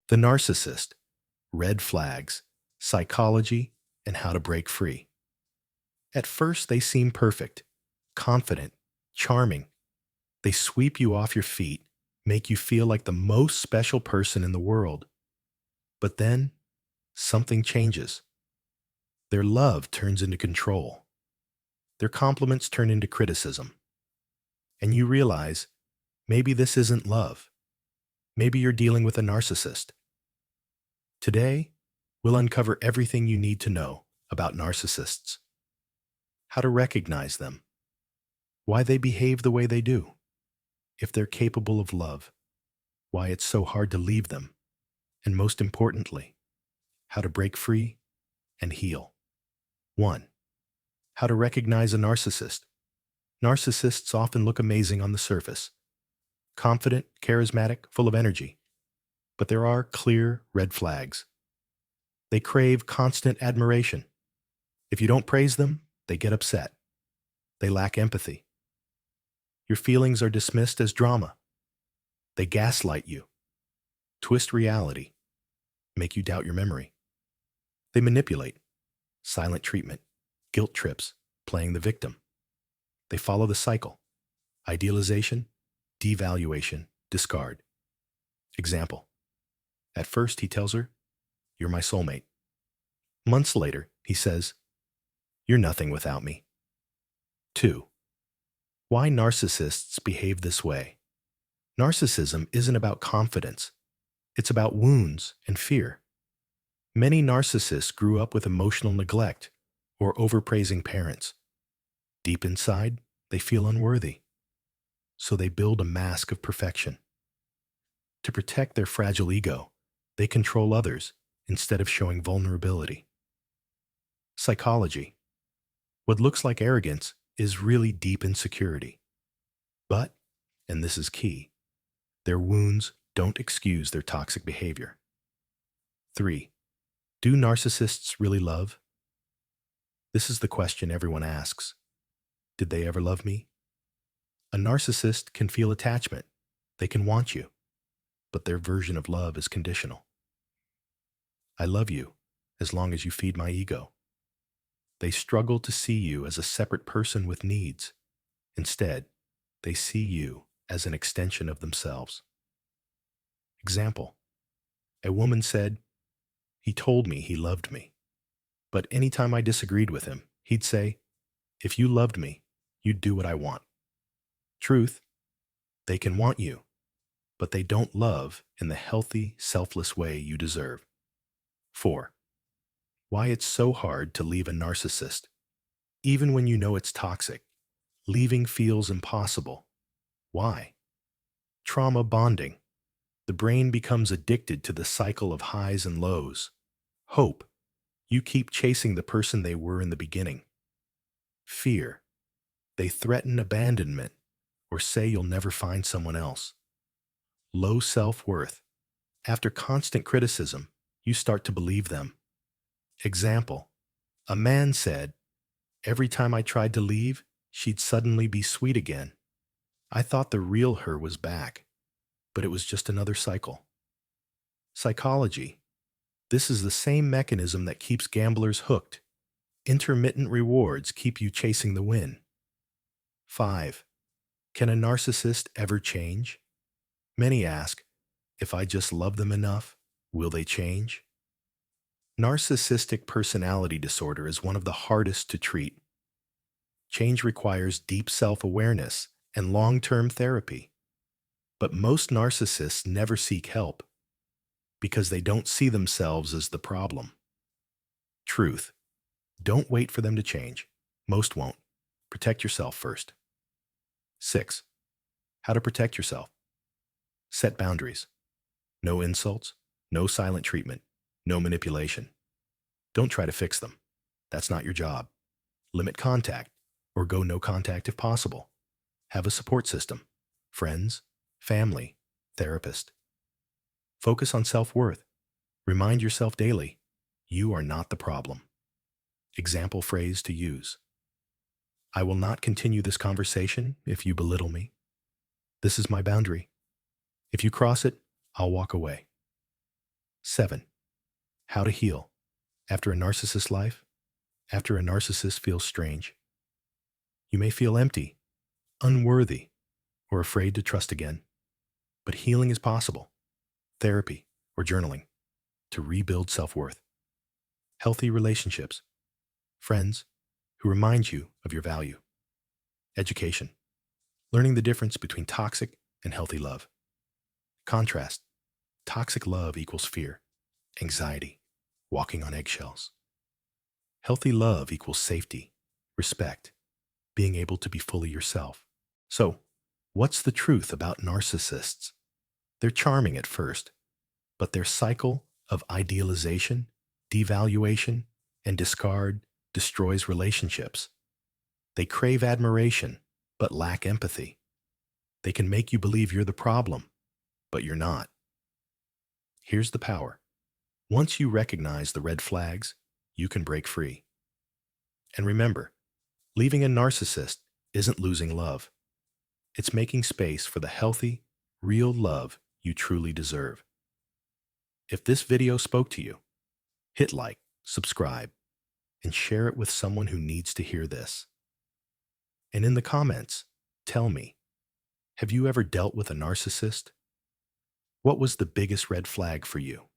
The Narcissist, Red Flags, Psychology, and How to Break Free. At first, they seem perfect, confident, charming. They sweep you off your feet, make you feel like the most special person in the world. But then, something changes. Their love turns into control. Their compliments turn into criticism. And you realize, maybe this isn't love. Maybe you're dealing with a narcissist. Today, we'll uncover everything you need to know about narcissists, how to recognize them, why they behave the way they do, if they're capable of love, why it's so hard to leave them, and most importantly, how to break free and heal. 1. How to recognize a narcissist. Narcissists often look amazing on the surface, confident, charismatic, full of energy. But there are clear red flags. They crave constant admiration. If you don't praise them, they get upset. They lack empathy. Your feelings are dismissed as drama. They gaslight you, twist reality, make you doubt your memory. They manipulate, silent treatment, guilt trips, playing the victim. They follow the cycle, idealization, devaluation, discard. Example. At first, he tells her, "You're my soulmate." Months later, he says, "You're nothing without me." 2. Why narcissists behave this way. Narcissism isn't about confidence. It's about wounds and fear. Many narcissists grew up with emotional neglect or overpraising parents. Deep inside, they feel unworthy. So they build a mask of perfection. To protect their fragile ego, they control others instead of showing vulnerability. Psychology. What looks like arrogance is really deep insecurity. But, and this is key, their wounds don't excuse their toxic behavior. 3. Do narcissists really love? This is the question everyone asks. Did they ever love me? A narcissist can feel attachment. They can want you. But their version of love is conditional. I love you as long as you feed my ego. They struggle to see you as a separate person with needs. Instead, they see you as an extension of themselves. Example. A woman said, "He told me he loved me. But anytime I disagreed with him, he'd say, 'If you loved me, you'd do what I want.' Truth, they can want you, but they don't love in the healthy, selfless way you deserve. 4. Why it's so hard to leave a narcissist. Even when you know it's toxic, leaving feels impossible. Why? Trauma bonding. The brain becomes addicted to the cycle of highs and lows. Hope. You keep chasing the person they were in the beginning. Fear. They threaten abandonment or say you'll never find someone else. Low self-worth. After constant criticism, you start to believe them. Example. A man said, "Every time I tried to leave, she'd suddenly be sweet again. I thought the real her was back, but it was just another cycle." Psychology. This is the same mechanism that keeps gamblers hooked. Intermittent rewards keep you chasing the win. 5. Can a narcissist ever change? Many ask, if I just love them enough, will they change? Narcissistic personality disorder is one of the hardest to treat. Change requires deep self-awareness and long-term therapy. But most narcissists never seek help because they don't see themselves as the problem. Truth. Don't wait for them to change. Most won't. Protect yourself first. 6. How to protect yourself. Set boundaries. No insults, no silent treatment, no manipulation. Don't try to fix them. That's not your job. Limit contact, or go no contact if possible. Have a support system. Friends, family, therapist. Focus on self-worth. Remind yourself daily, you are not the problem. Example phrase to use. I will not continue this conversation if you belittle me. This is my boundary. If you cross it, I'll walk away. 7. How to heal. After a narcissist life, after a narcissist feels strange, you may feel empty, unworthy, or afraid to trust again. But healing is possible. Therapy or journaling to rebuild self-worth. Healthy relationships. Friends who remind you of your value. Education. Learning the difference between toxic and healthy love. Contrast. Toxic love equals fear, anxiety, walking on eggshells. Healthy love equals safety, respect, being able to be fully yourself. So, what's the truth about narcissists? They're charming at first, but their cycle of idealization, devaluation, and discard destroys relationships. They crave admiration, but lack empathy. They can make you believe you're the problem, but you're not. Here's the power. Once you recognize the red flags, you can break free. And remember, leaving a narcissist isn't losing love. It's making space for the healthy, real love you truly deserve. If this video spoke to you, hit like, subscribe, and share it with someone who needs to hear this. And in the comments, tell me, have you ever dealt with a narcissist? What was the biggest red flag for you?